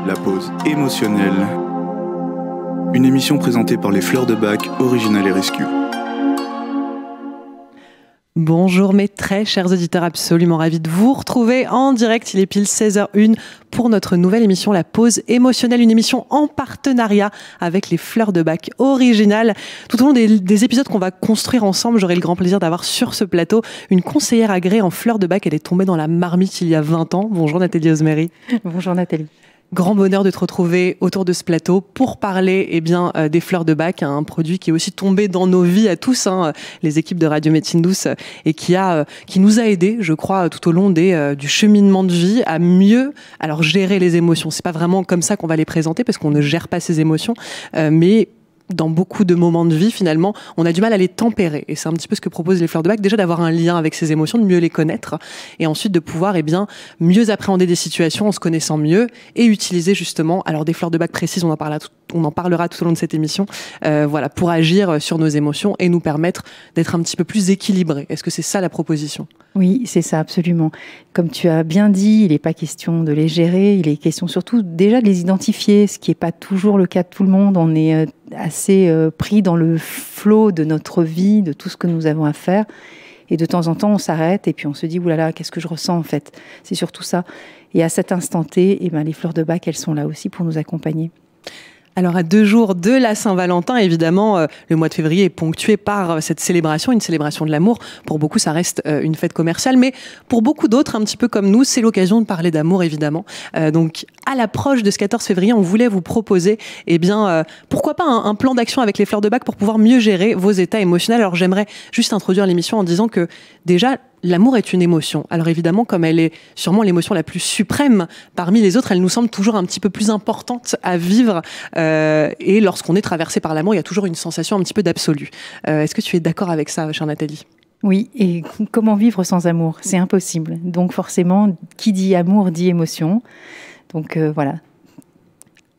la pause émotionnelle. Une émission présentée par les Fleurs de Bac, Original et Rescue. Bonjour mes très chers auditeurs, absolument ravis de vous retrouver en direct. Il est pile 16h01 pour notre nouvelle émission La Pause émotionnelle, une émission en partenariat avec les Fleurs de Bac Original. Tout au long des épisodes qu'on va construire ensemble, j'aurai le grand plaisir d'avoir sur ce plateau une conseillère agréée en Fleurs de Bac. Elle est tombée dans la marmite il y a 20 ans. Bonjour Nathalie Osmery. Bonjour Nathalie. Grand bonheur de te retrouver autour de ce plateau pour parler des Fleurs de Bac, un produit qui est aussi tombé dans nos vies à tous, les équipes de Radio Médecine Douce, et qui nous a aidés, je crois, tout au long du cheminement de vie à mieux gérer les émotions. C'est pas vraiment comme ça qu'on va les présenter parce qu'on ne gère pas ces émotions, mais dans beaucoup de moments de vie, finalement, on a du mal à les tempérer. Et c'est un petit peu ce que proposent les Fleurs de Bac, déjà d'avoir un lien avec ces émotions, de mieux les connaître, et ensuite de pouvoir mieux appréhender des situations en se connaissant mieux, et utiliser justement, des Fleurs de Bac précises, on en parlera tout au long de cette émission, pour agir sur nos émotions et nous permettre d'être un petit peu plus équilibrés. Est-ce que c'est ça la proposition ? Oui, c'est ça, absolument. Comme tu as bien dit, il n'est pas question de les gérer, il est question surtout déjà de les identifier, ce qui n'est pas toujours le cas de tout le monde. On est assez pris dans le flot de notre vie, de tout ce que nous avons à faire. Et de temps en temps, on s'arrête et puis on se dit « oulala, qu'est-ce que je ressens en fait ?» C'est surtout ça. Et à cet instant T, les Fleurs de Bac, elles sont là aussi pour nous accompagner. Alors à 2 jours de la Saint-Valentin, évidemment, le mois de février est ponctué par cette célébration, une célébration de l'amour. Pour beaucoup, ça reste une fête commerciale, mais pour beaucoup d'autres, un petit peu comme nous, c'est l'occasion de parler d'amour, évidemment. Donc à l'approche de ce 14 février, on voulait vous proposer, pourquoi pas un plan d'action avec les Fleurs de Bac pour pouvoir mieux gérer vos états émotionnels. Alors j'aimerais juste introduire l'émission en disant que déjà, l'amour est une émotion. Alors évidemment, comme elle est sûrement l'émotion la plus suprême parmi les autres, elle nous semble toujours un petit peu plus importante à vivre. Et lorsqu'on est traversé par l'amour, il y a toujours une sensation un petit peu d'absolu. Est-ce que tu es d'accord avec ça, chère Nathalie ? Oui, et comment vivre sans amour ? C'est impossible. Donc forcément, qui dit amour dit émotion. Donc voilà.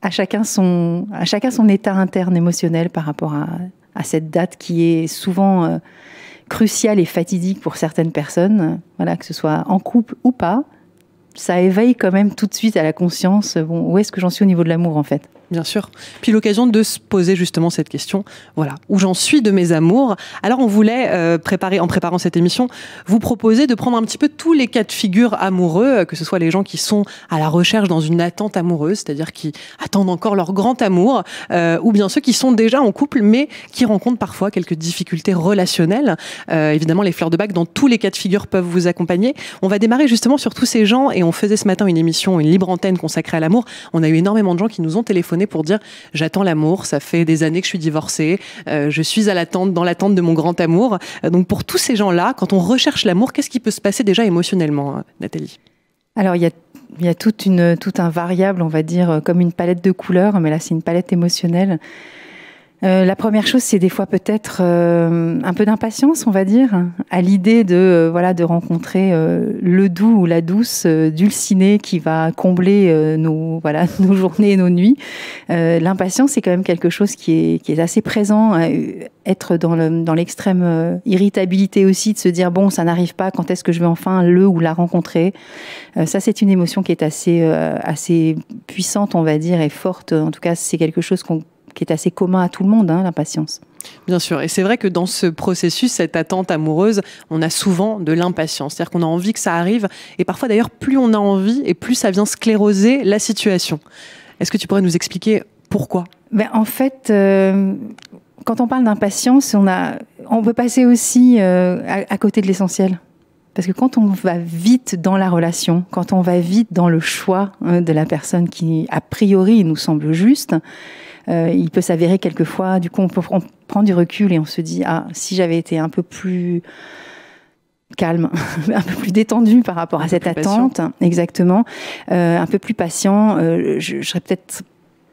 À chacun son état interne émotionnel par rapport à cette date qui est souvent crucial et fatidique pour certaines personnes, que ce soit en couple ou pas, ça éveille quand même tout de suite à la conscience, où est-ce que j'en suis au niveau de l'amour en fait ? Bien sûr. Puis l'occasion de se poser justement cette question, où j'en suis de mes amours. Alors on voulait en préparant cette émission, vous proposer de prendre un petit peu tous les cas de figure amoureux, que ce soit les gens qui sont à la recherche dans une attente amoureuse, c'est-à-dire qui attendent encore leur grand amour, ou bien ceux qui sont déjà en couple, mais qui rencontrent parfois quelques difficultés relationnelles. Évidemment, les Fleurs de Bac, dans tous les cas de figure, peuvent vous accompagner. On va démarrer justement sur tous ces gens, et on faisait ce matin une émission, une libre antenne consacrée à l'amour. On a eu énormément de gens qui nous ont téléphoné pour dire « j'attends l'amour, ça fait des années que je suis divorcée, je suis dans l'attente de mon grand amour ». Donc pour tous ces gens-là, quand on recherche l'amour, qu'est-ce qui peut se passer déjà émotionnellement, Nathalie ? Alors il y a tout un variable, on va dire, comme une palette de couleurs, mais là c'est une palette émotionnelle. La première chose, c'est des fois peut-être un peu d'impatience, on va dire, à l'idée de rencontrer le doux ou la douce dulcinée qui va combler nos journées et nos nuits. L'impatience, c'est quand même quelque chose qui est assez présent, être dans l'extrême irritabilité aussi, de se dire bon, ça n'arrive pas, quand est-ce que je vais enfin le ou la rencontrer ? Ça, c'est une émotion qui est assez puissante, on va dire, et forte. En tout cas, c'est quelque chose qui est assez commun à tout le monde, l'impatience. Bien sûr, et c'est vrai que dans ce processus, cette attente amoureuse, on a souvent de l'impatience, c'est-à-dire qu'on a envie que ça arrive, et parfois d'ailleurs, plus on a envie, et plus ça vient scléroser la situation. Est-ce que tu pourrais nous expliquer pourquoi ? En fait, quand on parle d'impatience, on peut passer aussi à côté de l'essentiel. Parce que quand on va vite dans la relation, quand on va vite dans le choix de la personne qui, a priori, nous semble juste, il peut s'avérer quelquefois, du coup, on prend du recul et on se dit « Ah, si j'avais été un peu plus calme, un peu plus détendu par rapport à cette attente, patient. Exactement, un peu plus patient, je serais peut-être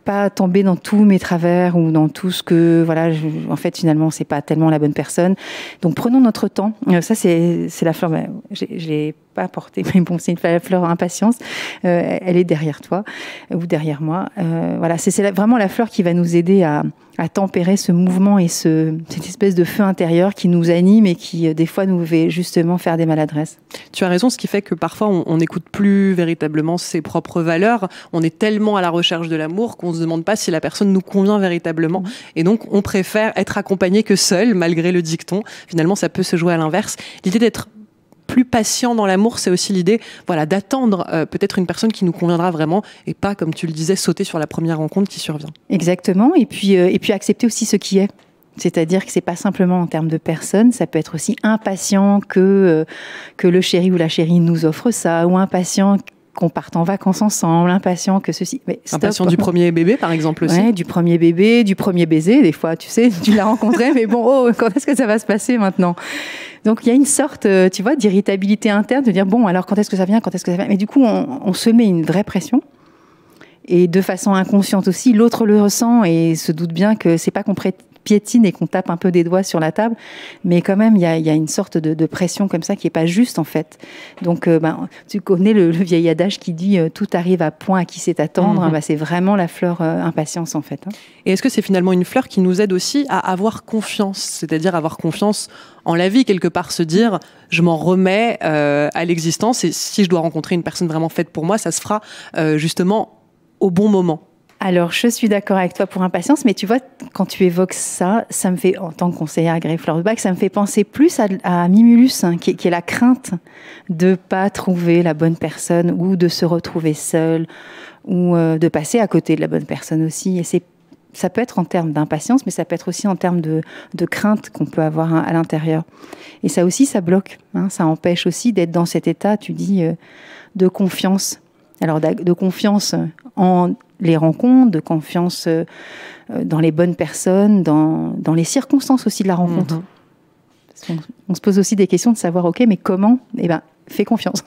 pas tomber dans tous mes travers ou dans tout ce que en fait finalement c'est pas tellement la bonne personne. Donc prenons notre temps. Ça c'est la fleur. Je l'ai pas porter, mais bon, c'est la fleur impatience. Elle est derrière toi ou derrière moi. Voilà, c'est vraiment la fleur qui va nous aider à tempérer ce mouvement et cette espèce de feu intérieur qui nous anime et qui, des fois, nous fait justement faire des maladresses. Tu as raison, ce qui fait que parfois, on n'écoute plus véritablement ses propres valeurs. On est tellement à la recherche de l'amour qu'on ne se demande pas si la personne nous convient véritablement. Et donc, on préfère être accompagné que seul, malgré le dicton. Finalement, ça peut se jouer à l'inverse. L'idée d'être plus patient dans l'amour, c'est aussi l'idée, voilà, d'attendre peut-être une personne qui nous conviendra vraiment et pas, comme tu le disais, sauter sur la première rencontre qui survient. Exactement. Et puis accepter aussi ce qui est. C'est-à-dire que c'est pas simplement en termes de personne, ça peut être aussi impatient que le chéri ou la chérie nous offre ça, ou impatient qu'on parte en vacances ensemble, impatient que ceci. Mais impatient du premier bébé, par exemple, aussi. Ouais, du premier bébé, du premier baiser. Des fois, tu sais, tu l'as rencontré, mais bon, quand est-ce que ça va se passer maintenant? Donc, il y a une sorte, tu vois, d'irritabilité interne, de dire, bon, alors quand est-ce que ça vient? Mais du coup, on se met une vraie pression. Et de façon inconsciente aussi, l'autre le ressent et se doute bien que c'est pas qu'on piétine et qu'on tape un peu des doigts sur la table, mais quand même, il y a une sorte de pression comme ça qui est pas juste, en fait. Donc, tu connais le vieil adage qui dit « tout arrive à point à qui sait attendre ». C'est vraiment la fleur impatience, en fait. Et est-ce que c'est finalement une fleur qui nous aide aussi à avoir confiance, c'est-à-dire avoir confiance en la vie, quelque part, se dire « je m'en remets à l'existence et si je dois rencontrer une personne vraiment faite pour moi, ça se fera justement au bon moment ». Alors, je suis d'accord avec toi pour impatience, mais tu vois, quand tu évoques ça, ça me fait, en tant que conseillère agréée fleur de bac, ça me fait penser plus à Mimulus, hein, qui est la crainte de pas trouver la bonne personne ou de se retrouver seul ou de passer à côté de la bonne personne aussi. Et ça peut être en termes d'impatience, mais ça peut être aussi en termes de crainte qu'on peut avoir à l'intérieur. Et ça aussi, ça bloque. Hein, ça empêche aussi d'être dans cet état, tu dis, de confiance. Alors, de confiance en les rencontres, de confiance dans les bonnes personnes, dans les circonstances aussi de la rencontre. Parce qu'on se pose aussi des questions de savoir, ok, mais comment? Eh ben, fais confiance.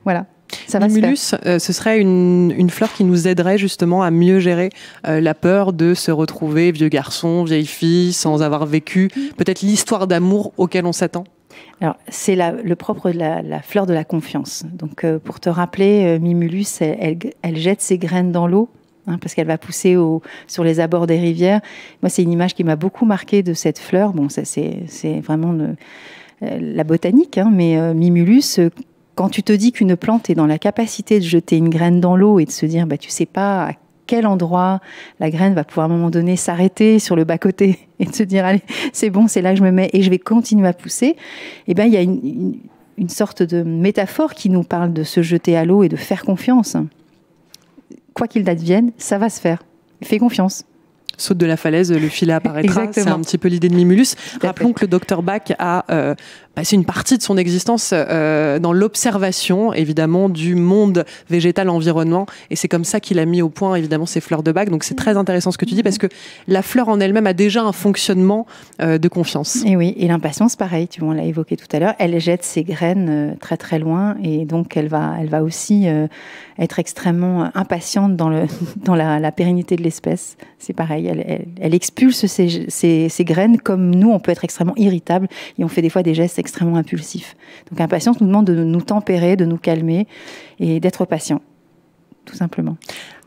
Voilà. Ça va Mimulus, se faire. Ce serait une fleur qui nous aiderait justement à mieux gérer la peur de se retrouver vieux garçon, vieille fille, sans avoir vécu peut-être l'histoire d'amour auquel on s'attend. Alors, c'est le propre de la fleur de la confiance. Donc, pour te rappeler, Mimulus, elle jette ses graines dans l'eau, hein, parce qu'elle va pousser sur les abords des rivières. Moi, c'est une image qui m'a beaucoup marquée de cette fleur. Bon, ça, c'est vraiment la botanique, hein, mais Mimulus, quand tu te dis qu'une plante est dans la capacité de jeter une graine dans l'eau et de se dire, tu sais pas à quel endroit la graine va pouvoir à un moment donné s'arrêter sur le bas-côté et de se dire, allez, c'est bon, c'est là que je me mets et je vais continuer à pousser, eh bien, il y a une sorte de métaphore qui nous parle de se jeter à l'eau et de faire confiance. Quoi qu'il advienne, ça va se faire. Fais confiance. Saute de la falaise, le filet apparaîtra. Exactement. C'est un petit peu l'idée de Mimulus. Rappelons que le docteur Bach a passé une partie de son existence dans l'observation, évidemment, du monde végétal environnement. Et c'est comme ça qu'il a mis au point, évidemment, ces fleurs de Bach. Donc c'est très intéressant ce que tu dis, parce que la fleur en elle-même a déjà un fonctionnement de confiance. Et oui, et l'impatience, pareil, tu vois, on l'a évoqué tout à l'heure, elle jette ses graines très très loin, et donc elle va aussi être extrêmement impatiente dans la pérennité de l'espèce. C'est pareil, elle expulse ses graines, comme nous, on peut être extrêmement irritable, et on fait des fois des gestes extrêmement impulsifs. Donc impatience nous demande de nous tempérer, de nous calmer, et d'être patient, tout simplement.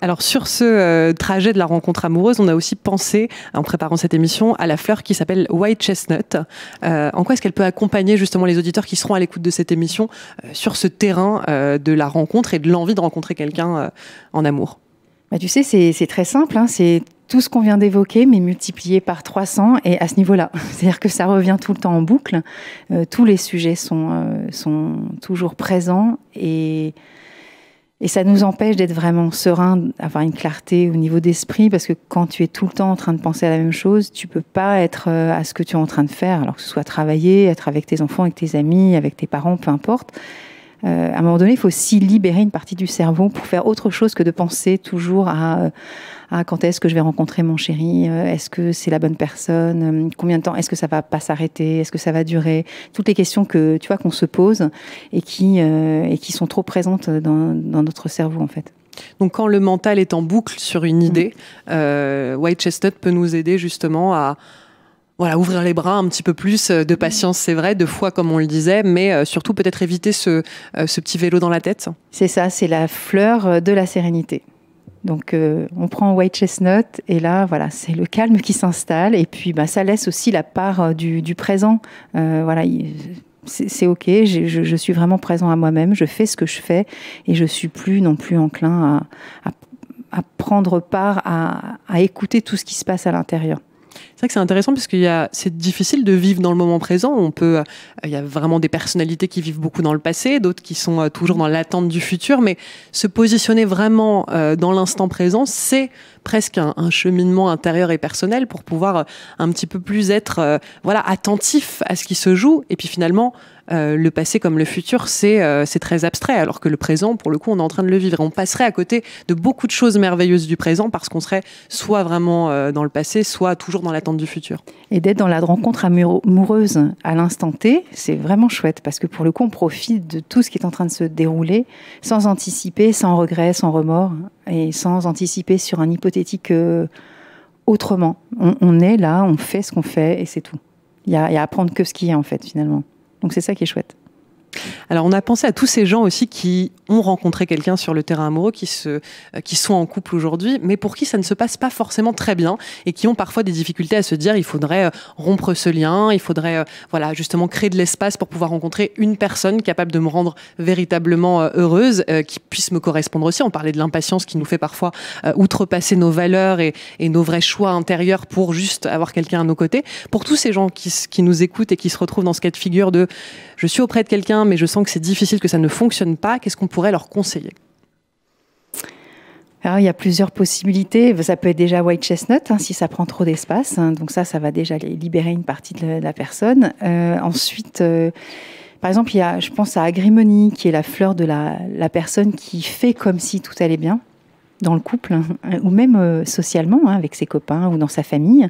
Alors sur ce trajet de la rencontre amoureuse, on a aussi pensé, en préparant cette émission, à la fleur qui s'appelle White Chestnut. En quoi est-ce qu'elle peut accompagner justement les auditeurs qui seront à l'écoute de cette émission sur ce terrain de la rencontre et de l'envie de rencontrer quelqu'un en amour? Tu sais, c'est très simple, hein, c'est tout ce qu'on vient d'évoquer, mais multiplié par 300 et à ce niveau-là. C'est-à-dire que ça revient tout le temps en boucle. Tous les sujets sont toujours présents et ça nous empêche d'être vraiment serein, d'avoir une clarté au niveau d'esprit, parce que quand tu es tout le temps en train de penser à la même chose, tu peux pas être à ce que tu es en train de faire, alors que ce soit travailler, être avec tes enfants, avec tes amis, avec tes parents, peu importe. À un moment donné, il faut aussi libérer une partie du cerveau pour faire autre chose que de penser toujours à quand est-ce que je vais rencontrer mon chéri, est-ce que c'est la bonne personne, combien de temps, est-ce que ça va pas s'arrêter, est-ce que ça va durer, toutes les questions que tu vois qu'on se pose et qui sont trop présentes dans notre cerveau en fait. Donc quand le mental est en boucle sur une idée, White Chestnut peut nous aider justement à Voilà, ouvrir les bras un petit peu plus, de patience, c'est vrai, de foi, comme on le disait, mais surtout peut-être éviter ce petit vélo dans la tête. C'est ça, c'est la fleur de la sérénité. Donc, on prend White Chestnut et là, voilà, c'est le calme qui s'installe. Et puis, ça laisse aussi la part du présent. Voilà, c'est OK, je suis vraiment présent à moi-même, je fais ce que je fais et je suis plus non plus enclin à prendre part, à écouter tout ce qui se passe à l'intérieur. C'est vrai que c'est intéressant parce c'est difficile de vivre dans le moment présent. Il y a vraiment des personnalités qui vivent beaucoup dans le passé, d'autres qui sont toujours dans l'attente du futur, mais se positionner vraiment dans l'instant présent, c'est presque un cheminement intérieur et personnel pour pouvoir un petit peu plus être attentif à ce qui se joue. Et puis finalement, le passé comme le futur, c'est très abstrait, alors que le présent, pour le coup, on est en train de le vivre. On passerait à côté de beaucoup de choses merveilleuses du présent parce qu'on serait soit vraiment dans le passé, soit toujours dans l'attente du futur. Et d'être dans la rencontre amoureuse à l'instant T, c'est vraiment chouette parce que pour le coup, on profite de tout ce qui est en train de se dérouler sans anticiper, sans regret, sans remords et sans anticiper sur un hypothétique autrement. On est là, on fait ce qu'on fait et c'est tout. Il y a à apprendre que ce qui est en fait finalement. Donc c'est ça qui est chouette. Alors on a pensé à tous ces gens aussi qui ont rencontré quelqu'un sur le terrain amoureux, qui sont en couple aujourd'hui, mais pour qui ça ne se passe pas forcément très bien et qui ont parfois des difficultés à se dire il faudrait rompre ce lien, il faudrait justement créer de l'espace pour pouvoir rencontrer une personne capable de me rendre véritablement heureuse, qui puisse me correspondre aussi. On parlait de l'impatience qui nous fait parfois outrepasser nos valeurs et nos vrais choix intérieurs pour juste avoir quelqu'un à nos côtés. Pour tous ces gens qui nous écoutent et qui se retrouvent dans ce cas de figure de je suis auprès de quelqu'un mais je sens que c'est difficile, que ça ne fonctionne pas, qu'est-ce qu'on pourrait leur conseiller ? Alors, il y a plusieurs possibilités. Ça peut être déjà White Chestnut, si ça prend trop d'espace. Donc ça va déjà libérer une partie de la personne. Ensuite, par exemple, je pense à Agrimony, qui est la fleur de la personne qui fait comme si tout allait bien dans le couple, ou même socialement, avec ses copains ou dans sa famille,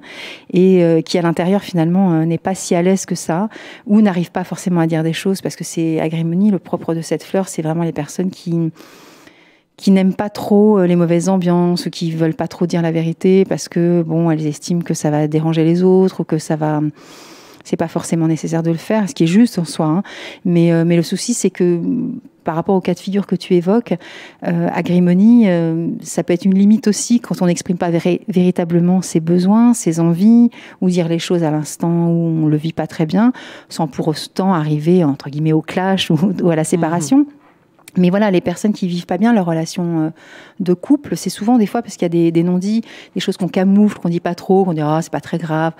et qui à l'intérieur finalement n'est pas si à l'aise que ça, ou n'arrive pas forcément à dire des choses, parce que c'est Agrimony, le propre de cette fleur, c'est vraiment les personnes qui n'aiment pas trop les mauvaises ambiances, ou qui veulent pas trop dire la vérité, parce que elles estiment que ça va déranger les autres, ou que c'est pas forcément nécessaire de le faire, ce qui est juste en soi, mais le souci c'est que par rapport au cas de figure que tu évoques, Agrimony, ça peut être une limite aussi quand on n'exprime pas véritablement ses besoins, ses envies, ou dire les choses à l'instant où on le vit pas très bien, sans pour autant arriver entre guillemets au clash ou à la séparation. Mais voilà, les personnes qui vivent pas bien leur relation de couple, c'est souvent des fois parce qu'il y a des non-dits, des choses qu'on camoufle, qu'on dit pas trop, qu'on dit c'est pas très grave,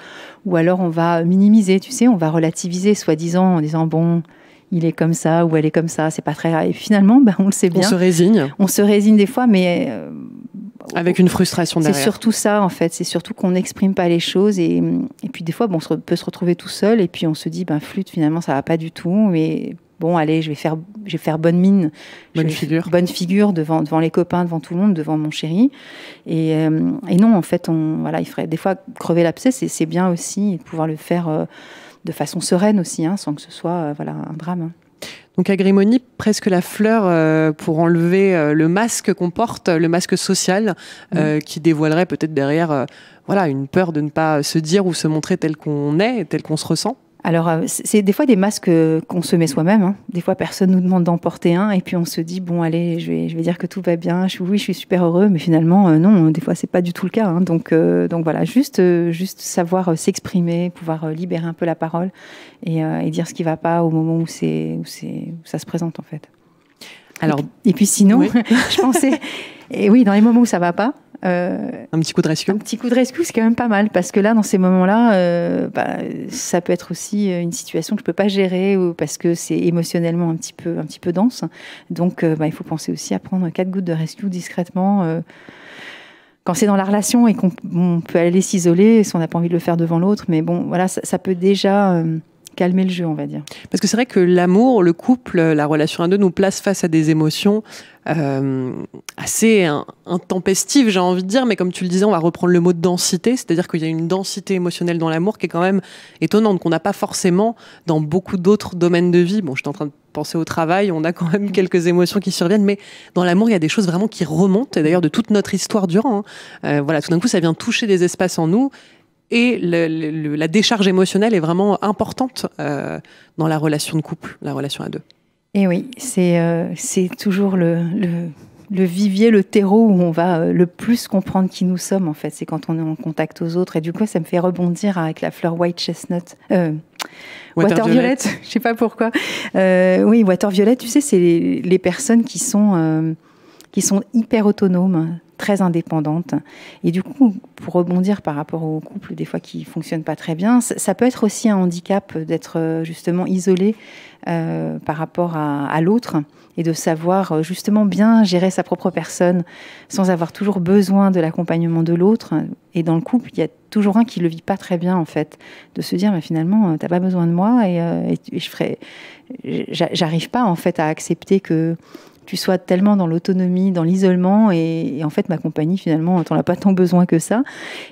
ou alors on va minimiser, on va relativiser soi-disant en disant il est comme ça ou elle est comme ça, c'est pas très grave. Et finalement, on le sait bien. On se résigne. On se résigne des fois, mais avec une frustration derrière. C'est surtout ça en fait, c'est surtout qu'on n'exprime pas les choses et puis des fois, on peut se retrouver tout seul et puis on se dit flûte finalement ça va pas du tout, mais allez, je vais faire bonne mine. Bonne figure devant les copains, devant tout le monde, devant mon chéri. Et non, en fait, il faudrait des fois crever l'abcès, c'est bien aussi, et de pouvoir le faire de façon sereine aussi, sans que ce soit un drame. Donc Agrimony, presque la fleur pour enlever le masque qu'on porte, le masque social, qui dévoilerait peut-être derrière une peur de ne pas se dire ou se montrer tel qu'on est, tel qu'on se ressent. Alors, c'est des fois des masques qu'on se met soi-même. Des fois, personne nous demande d'en porter un. Et puis, on se dit, allez, je vais dire que tout va bien. Je suis super heureux. Mais finalement, non, des fois, c'est pas du tout le cas. Donc voilà, juste savoir s'exprimer, pouvoir libérer un peu la parole et dire ce qui va pas au moment où ça se présente, en fait. Alors, et puis sinon, oui. Je pensais... Et oui, dans les moments où ça va pas, un petit coup de rescue. Un petit coup de rescue, c'est quand même pas mal parce que là, dans ces moments-là, ça peut être aussi une situation que je peux pas gérer ou parce que c'est émotionnellement un petit peu dense. Donc, il faut penser aussi à prendre 4 gouttes de rescue discrètement. Quand c'est dans la relation et qu'on peut aller s'isoler, si on n'a pas envie de le faire devant l'autre, mais ça peut déjà calmer le jeu, on va dire. Parce que c'est vrai que l'amour, le couple, la relation à deux nous place face à des émotions assez intempestives, j'ai envie de dire, mais comme tu le disais, on va reprendre le mot de densité, c'est-à-dire qu'il y a une densité émotionnelle dans l'amour qui est quand même étonnante, qu'on n'a pas forcément dans beaucoup d'autres domaines de vie. J'étais en train de penser au travail, on a quand même quelques émotions qui surviennent, mais dans l'amour, il y a des choses vraiment qui remontent, et d'ailleurs de toute notre histoire durant. Tout d'un coup, ça vient toucher des espaces en nous. et la décharge émotionnelle est vraiment importante dans la relation de couple, la relation à deux. Et oui, c'est toujours le vivier, le terreau où on va le plus comprendre qui nous sommes, en fait. C'est quand on est en contact aux autres. Et du coup, ça me fait rebondir avec la fleur white chestnut. Water violet, je sais pas pourquoi. Oui, water violet, tu sais, c'est les personnes qui sont hyper autonomes, très indépendantes. Et du coup, pour rebondir par rapport aux couples, des fois qui fonctionnent pas très bien, ça peut être aussi un handicap d'être justement isolé par rapport à l'autre et de savoir justement bien gérer sa propre personne sans avoir toujours besoin de l'accompagnement de l'autre. Et dans le couple, il y a toujours un qui le vit pas très bien, en fait, de se dire mais finalement t'as pas besoin de moi et j'arrive pas en fait à accepter que tu sois tellement dans l'autonomie, dans l'isolement, et en fait, ma compagnie, finalement, t'en as pas tant besoin que ça.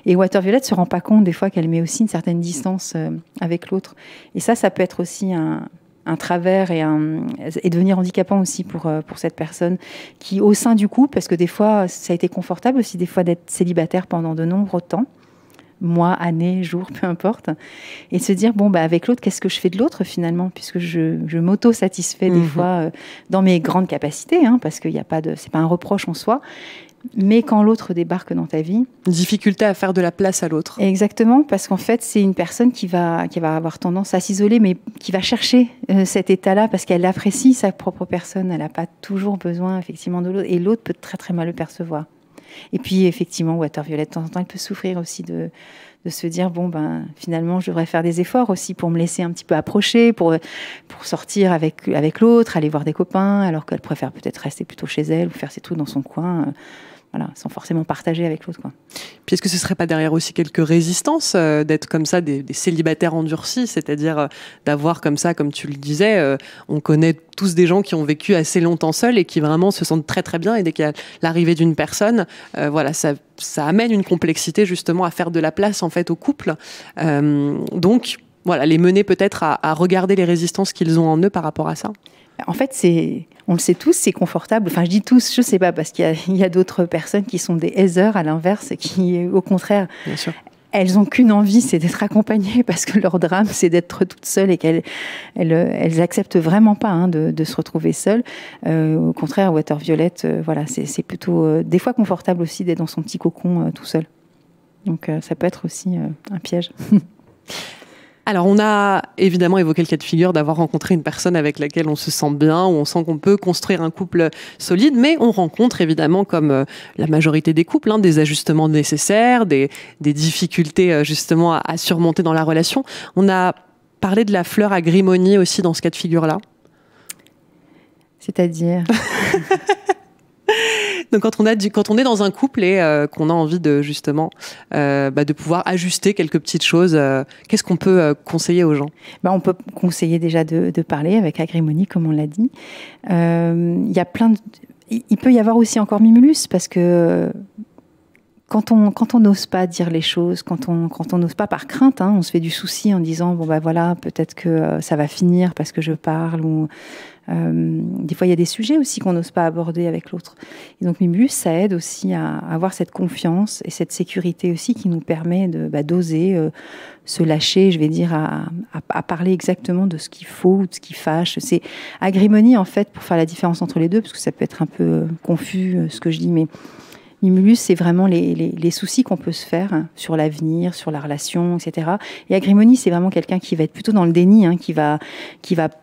Et Water Violet se rend pas compte, des fois, qu'elle met aussi une certaine distance avec l'autre. Et ça peut être aussi un travers et devenir handicapant aussi pour cette personne qui, au sein du couple, parce que des fois, ça a été confortable aussi, des fois, d'être célibataire pendant de nombreux temps, mois, années, jours, peu importe, et de se dire, bon, avec l'autre, qu'est-ce que je fais de l'autre finalement, puisque je m'auto-satisfais des fois dans mes grandes capacités, parce qu'il n'y a pas c'est pas un reproche en soi, mais quand l'autre débarque dans ta vie... Difficulté à faire de la place à l'autre. Exactement, parce qu'en fait, c'est une personne qui va avoir tendance à s'isoler, mais qui va chercher cet état-là, parce qu'elle apprécie sa propre personne, elle n'a pas toujours besoin effectivement de l'autre, et l'autre peut très très mal le percevoir. Et puis, effectivement, Water Violet, de temps en temps, elle peut souffrir aussi de se dire, bon, finalement, je devrais faire des efforts aussi pour me laisser un petit peu approcher, pour sortir avec l'autre, aller voir des copains, alors qu'elle préfère peut-être rester plutôt chez elle ou faire ses trucs dans son coin, voilà, sans forcément partager avec l'autre, quoi. Puis est-ce que ce serait pas derrière aussi quelques résistances d'être comme ça des célibataires endurcis, c'est-à-dire d'avoir comme ça, comme tu le disais, on connaît tous des gens qui ont vécu assez longtemps seuls et qui vraiment se sentent très très bien, et dès qu'il y a l'arrivée d'une personne, voilà, ça amène une complexité justement à faire de la place en fait au couple. Donc voilà, les mener peut-être à regarder les résistances qu'ils ont en eux par rapport à ça. En fait, on le sait tous, c'est confortable. Enfin, je dis tous, je sais pas, parce qu'il y a d'autres personnes qui sont des Heather à l'inverse, qui, au contraire, bien sûr, elles n'ont qu'une envie, c'est d'être accompagnées, parce que leur drame, c'est d'être toutes seules et qu'elles acceptent vraiment pas de se retrouver seules. Au contraire, Water Violet, voilà, c'est plutôt des fois confortable aussi d'être dans son petit cocon tout seul. Donc, ça peut être aussi un piège. Alors, on a évidemment évoqué le cas de figure d'avoir rencontré une personne avec laquelle on se sent bien, où on sent qu'on peut construire un couple solide, mais on rencontre évidemment, comme la majorité des couples, des ajustements nécessaires, des difficultés justement à surmonter dans la relation. On a parlé de la fleur agrimonier aussi dans ce cas de figure-là. C'est-à-dire Donc quand on est dans un couple et qu'on a envie de justement de pouvoir ajuster quelques petites choses, qu'est-ce qu'on peut conseiller aux gens ? On peut conseiller déjà de parler avec Agrimonie, comme on l'a dit. Il peut y avoir aussi encore Mimulus, parce que quand on n'ose pas dire les choses, quand on n'ose pas par crainte, on se fait du souci en disant voilà, peut-être que ça va finir parce que je parle, ou des fois il y a des sujets aussi qu'on n'ose pas aborder avec l'autre. Et donc Mimulus, ça aide aussi à avoir cette confiance et cette sécurité aussi qui nous permet d'oser se lâcher, je vais dire, à parler exactement de ce qu'il faut ou de ce qui fâche. C'est Agrimonie en fait pour faire la différence entre les deux, parce que ça peut être un peu confus ce que je dis, mais Mimulus, c'est vraiment les soucis qu'on peut se faire sur l'avenir, sur la relation, etc. Et Agrimonie, c'est vraiment quelqu'un qui va être plutôt dans le déni, qui va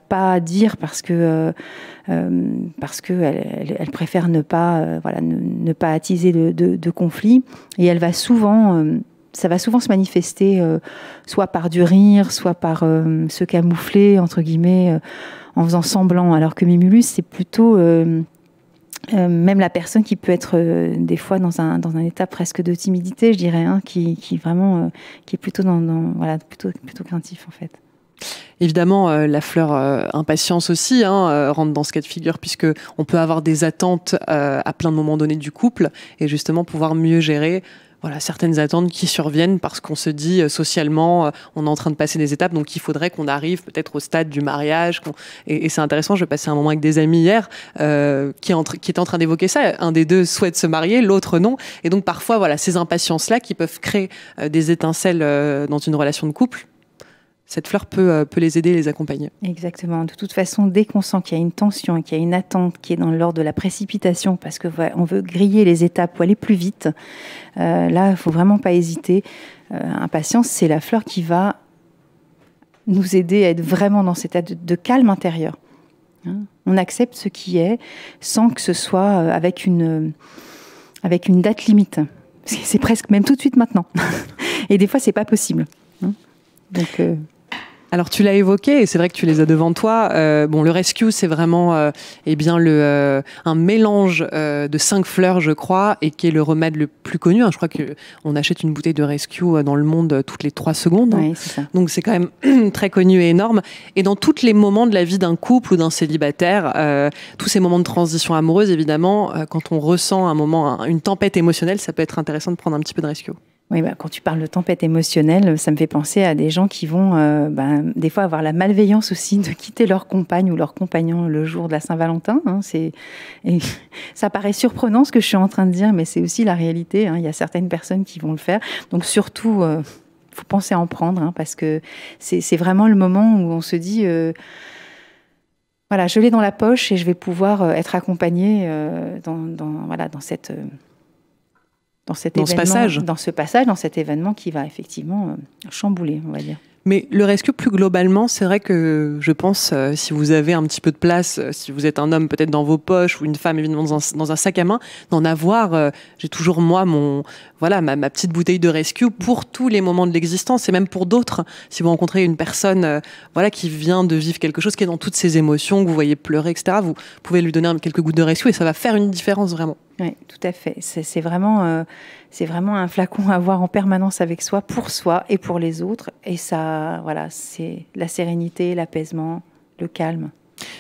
pas dire parce que elle préfère ne pas attiser de conflit. Et elle va souvent ça va souvent se manifester soit par du rire, soit par se camoufler entre guillemets en faisant semblant. Alors que Mimulus, c'est plutôt même la personne qui peut être des fois dans un état presque de timidité, je dirais, qui vraiment qui est plutôt plutôt craintif en fait. Évidemment, la fleur impatience aussi rentre dans ce cas de figure, puisque on peut avoir des attentes à plein de moments donnés du couple, et justement pouvoir mieux gérer voilà, certaines attentes qui surviennent parce qu'on se dit socialement, on est en train de passer des étapes, donc il faudrait qu'on arrive peut-être au stade du mariage. Et c'est intéressant, je passais un moment avec des amis hier qui étaient en train d'évoquer ça. Un des deux souhaite se marier, l'autre non. Et donc parfois, voilà, ces impatiences-là qui peuvent créer des étincelles dans une relation de couple, cette fleur peut les aider et les accompagner. Exactement. De toute façon, dès qu'on sent qu'il y a une tension et qu'il y a une attente qui est dans l'ordre de la précipitation, parce que on veut griller les étapes ou aller plus vite, là, il ne faut vraiment pas hésiter. Impatience, c'est la fleur qui va nous aider à être vraiment dans cet état de calme intérieur. On accepte ce qui est sans que ce soit avec une date limite. C'est presque même tout de suite maintenant. Et des fois, c'est pas possible. Donc... Alors tu l'as évoqué et c'est vrai que tu les as devant toi. Le rescue, c'est vraiment un mélange de 5 fleurs, je crois, et qui est le remède le plus connu. Je crois qu'on achète une bouteille de rescue dans le monde toutes les 3 secondes. Oui, c'est ça. Donc c'est quand même très connu et énorme. Et dans tous les moments de la vie d'un couple ou d'un célibataire, tous ces moments de transition amoureuse, évidemment, quand on ressent une tempête émotionnelle, ça peut être intéressant de prendre un petit peu de rescue. Oui, quand tu parles de tempête émotionnelle, ça me fait penser à des gens qui vont des fois avoir la malveillance aussi de quitter leur compagne ou leur compagnon le jour de la Saint-Valentin. Et ça paraît surprenant ce que je suis en train de dire, mais c'est aussi la réalité. Il y a certaines personnes qui vont le faire. Donc surtout, faut penser à en prendre, parce que c'est vraiment le moment où on se dit... voilà, je l'ai dans la poche et je vais pouvoir être accompagnée dans cet événement qui va effectivement chambouler, on va dire. Mais le rescue, plus globalement, c'est vrai que je pense, si vous avez un petit peu de place, si vous êtes un homme peut-être dans vos poches ou une femme évidemment dans un sac à main, d'en avoir, j'ai toujours moi ma petite bouteille de rescue pour tous les moments de l'existence et même pour d'autres. Si vous rencontrez une personne qui vient de vivre quelque chose, qui est dans toutes ses émotions, que vous voyez pleurer, etc., vous pouvez lui donner quelques gouttes de rescue et ça va faire une différence vraiment. Oui, tout à fait. C'est vraiment un flacon à avoir en permanence avec soi, pour soi et pour les autres. Et ça, c'est la sérénité, l'apaisement, le calme.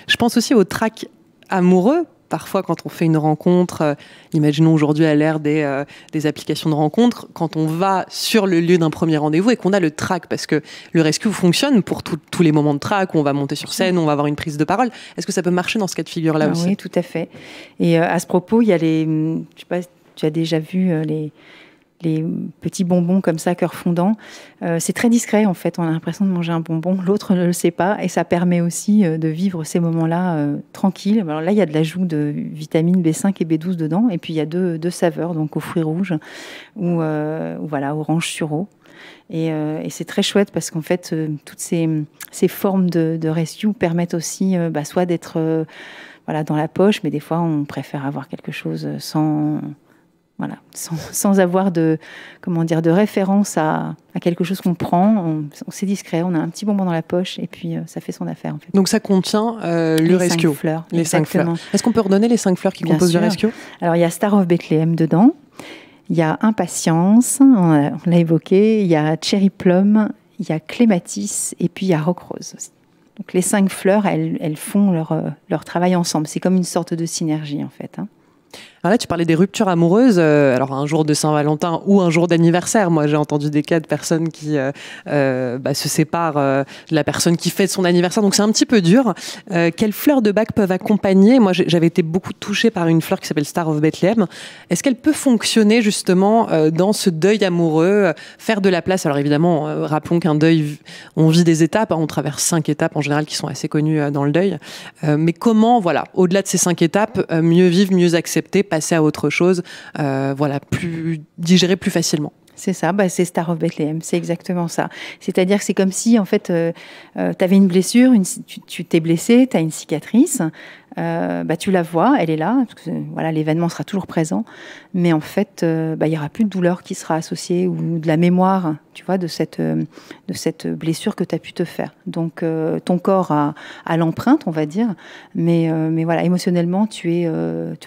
Je pense aussi au trac amoureux. Parfois, quand on fait une rencontre, imaginons aujourd'hui à l'ère des applications de rencontre, quand on va sur le lieu d'un premier rendez-vous et qu'on a le trac, parce que le rescue fonctionne pour tous les moments de trac, où on va monter sur scène, on va avoir une prise de parole. Est-ce que ça peut marcher dans ce cas de figure-là aussi ? Oui, tout à fait. Et à ce propos, il y a je sais pas, tu as déjà vu les petits bonbons comme ça, cœur fondant. C'est très discret en fait, on a l'impression de manger un bonbon, l'autre ne le sait pas, et ça permet aussi de vivre ces moments-là tranquilles. Alors là, il y a de l'ajout de vitamines B5 et B12 dedans, et puis il y a deux saveurs, donc aux fruits rouges ou orange sureau. Et c'est très chouette parce qu'en fait, toutes ces formes de rescue permettent aussi soit d'être dans la poche, mais des fois, on préfère avoir quelque chose sans avoir de référence à quelque chose qu'on prend. C'est discret, on a un petit bonbon dans la poche et puis ça fait son affaire en fait. Donc ça contient le rescue. 5 fleurs. Les 5 fleurs. Est-ce qu'on peut redonner les 5 fleurs qui composent le rescue ? Alors il y a Star of Bethlehem dedans, il y a Impatience, on l'a évoqué, il y a Cherry Plum, il y a Clématis et puis il y a Rock Rose aussi. Donc les 5 fleurs, elles font leur travail ensemble. C'est comme une sorte de synergie en fait. Alors là, tu parlais des ruptures amoureuses, alors un jour de Saint-Valentin ou un jour d'anniversaire. Moi, j'ai entendu des cas de personnes qui se séparent de la personne qui fête son anniversaire, donc c'est un petit peu dur. Quelles fleurs de bac peuvent accompagner ? Moi, j'avais été beaucoup touchée par une fleur qui s'appelle Star of Bethlehem. Est-ce qu'elle peut fonctionner justement dans ce deuil amoureux, faire de la place ? Alors évidemment, rappelons qu'un deuil, on vit des étapes, on traverse 5 étapes en général qui sont assez connues dans le deuil. Mais comment, au-delà de ces 5 étapes, mieux vivre, mieux accepter, passer à autre chose, plus digérer plus facilement. C'est ça, c'est Star of Bethlehem, c'est exactement ça. C'est-à-dire que c'est comme si, en fait, tu avais une blessure, tu t'es blessé, tu as une cicatrice, tu la vois, elle est là, parce que, l'événement sera toujours présent, mais en fait, il n'y aura plus de douleur qui sera associée ou de la mémoire, tu vois, de cette blessure que tu as pu te faire. Donc, ton corps a l'empreinte, on va dire, mais émotionnellement, tu es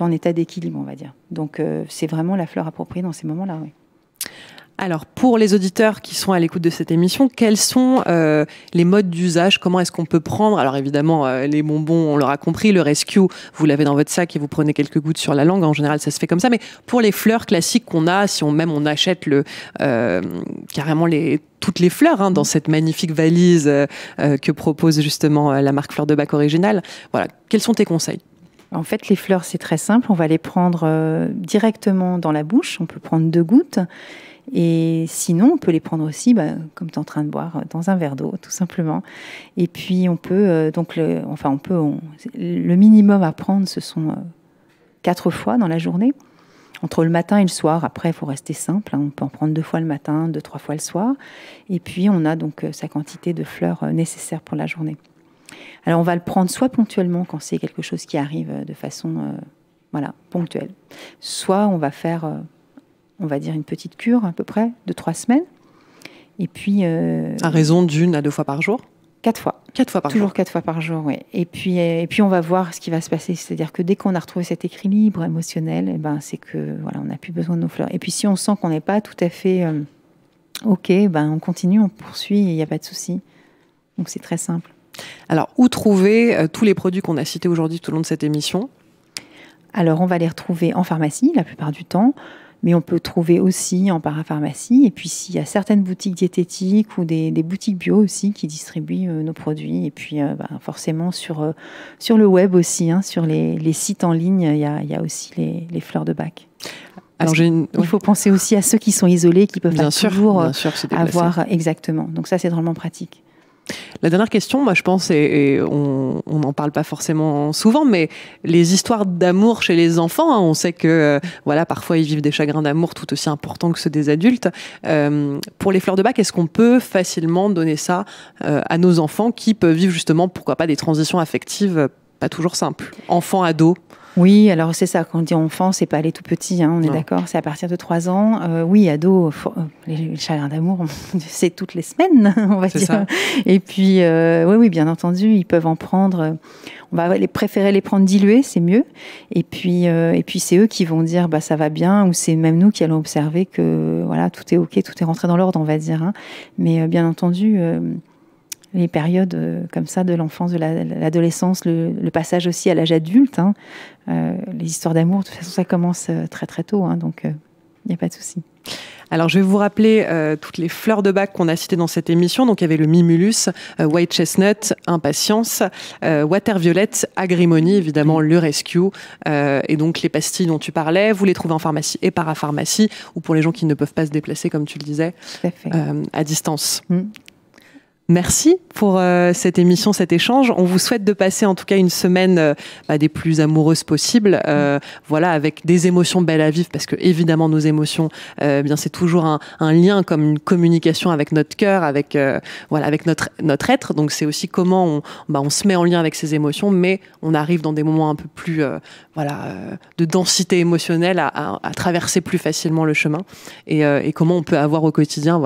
en état d'équilibre, on va dire. Donc, c'est vraiment la fleur appropriée dans ces moments-là, oui. Alors, pour les auditeurs qui sont à l'écoute de cette émission, quels sont les modes d'usage? Comment est-ce qu'on peut prendre? Alors évidemment, les bonbons, on l'aura compris, le rescue, vous l'avez dans votre sac et vous prenez quelques gouttes sur la langue. En général, ça se fait comme ça. Mais pour les fleurs classiques qu'on a, si on achète carrément toutes les fleurs dans cette magnifique valise que propose justement la marque Fleurs de Bac Original, voilà, quels sont tes conseils? En fait, les fleurs, c'est très simple. On va les prendre directement dans la bouche. On peut prendre 2 gouttes. Et sinon, on peut les prendre aussi, comme tu es en train de boire, dans un verre d'eau, tout simplement. Et puis, on peut, le minimum à prendre, ce sont 4 fois dans la journée, entre le matin et le soir. Après, il faut rester simple. On peut en prendre 2 fois le matin, 2-3 fois le soir. Et puis, on a donc sa quantité de fleurs nécessaire pour la journée. Alors, on va le prendre soit ponctuellement, quand c'est quelque chose qui arrive de façon ponctuelle. Soit on va faire... on va dire une petite cure à peu près de 3 semaines. Et puis... à raison d'1 à 2 fois par jour? 4 fois. 4 fois par jour. Toujours 4 fois par jour, oui. Et puis on va voir ce qui va se passer. C'est-à-dire que dès qu'on a retrouvé cet équilibre émotionnel, c'est que voilà, on n'a plus besoin de nos fleurs. Et puis si on sent qu'on n'est pas tout à fait OK, on continue, on poursuit, il n'y a pas de souci. Donc c'est très simple. Alors, où trouver tous les produits qu'on a cités aujourd'hui tout au long de cette émission? Alors, on va les retrouver en pharmacie la plupart du temps. Mais on peut trouver aussi en parapharmacie. Et puis, s'il y a certaines boutiques diététiques ou des boutiques bio aussi qui distribuent nos produits. Et puis, forcément, sur le web aussi, sur les sites en ligne, il y a aussi les fleurs de bac. Alors, il faut penser aussi à ceux qui sont isolés, qui peuvent pas toujours avoir... Exactement. Donc ça, c'est vraiment pratique. La dernière question, moi je pense, et on n'en parle pas forcément souvent, mais les histoires d'amour chez les enfants, on sait que parfois ils vivent des chagrins d'amour tout aussi importants que ceux des adultes. Pour les fleurs de bac, est-ce qu'on peut facilement donner ça à nos enfants qui peuvent vivre justement, pourquoi pas, des transitions affectives pas toujours simples, enfants, ados? Oui, alors c'est ça, quand on dit enfant, c'est pas les tout petits, on est d'accord, c'est à partir de 3 ans. Oui, ados, les chagrins d'amour, c'est toutes les semaines, on va dire. Ça. Et puis, oui, bien entendu, ils peuvent en prendre. On va préférer les prendre dilués, c'est mieux. Et puis c'est eux qui vont dire, ça va bien, ou c'est même nous qui allons observer que voilà, tout est OK, tout est rentré dans l'ordre, on va dire. Mais bien entendu... les périodes comme ça de l'enfance, de l'adolescence, le passage aussi à l'âge adulte, les histoires d'amour, de toute façon, ça commence très très tôt, donc il n'y a pas de souci. Alors, je vais vous rappeler toutes les fleurs de bac qu'on a citées dans cette émission. Donc, il y avait le mimulus, white chestnut, impatience, waterviolette, agrimony, évidemment, le rescue, et donc les pastilles dont tu parlais. Vous les trouvez en pharmacie et parapharmacie, ou pour les gens qui ne peuvent pas se déplacer, comme tu le disais, à distance. Merci pour cette émission, cet échange. On vous souhaite de passer en tout cas une semaine des plus amoureuses possibles, avec des émotions belles à vivre, parce que évidemment nos émotions, c'est toujours un lien, comme une communication avec notre cœur, avec notre être. Donc c'est aussi comment on se met en lien avec ces émotions, mais on arrive dans des moments un peu plus de densité émotionnelle à traverser plus facilement le chemin, et comment on peut avoir au quotidien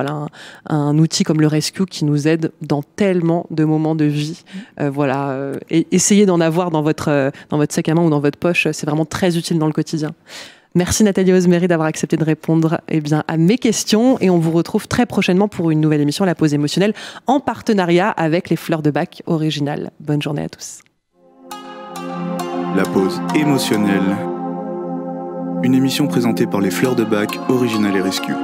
un outil comme le rescue qui nous aide dans tellement de moments de vie. Et essayez d'en avoir dans votre sac à main ou dans votre poche, c'est vraiment très utile dans le quotidien. Merci Nathalie Osmery d'avoir accepté de répondre à mes questions, et on vous retrouve très prochainement pour une nouvelle émission, La Pause émotionnelle, en partenariat avec les Fleurs de Bac Original. Bonne journée à tous. La Pause émotionnelle, une émission présentée par les Fleurs de Bac Original et Rescue.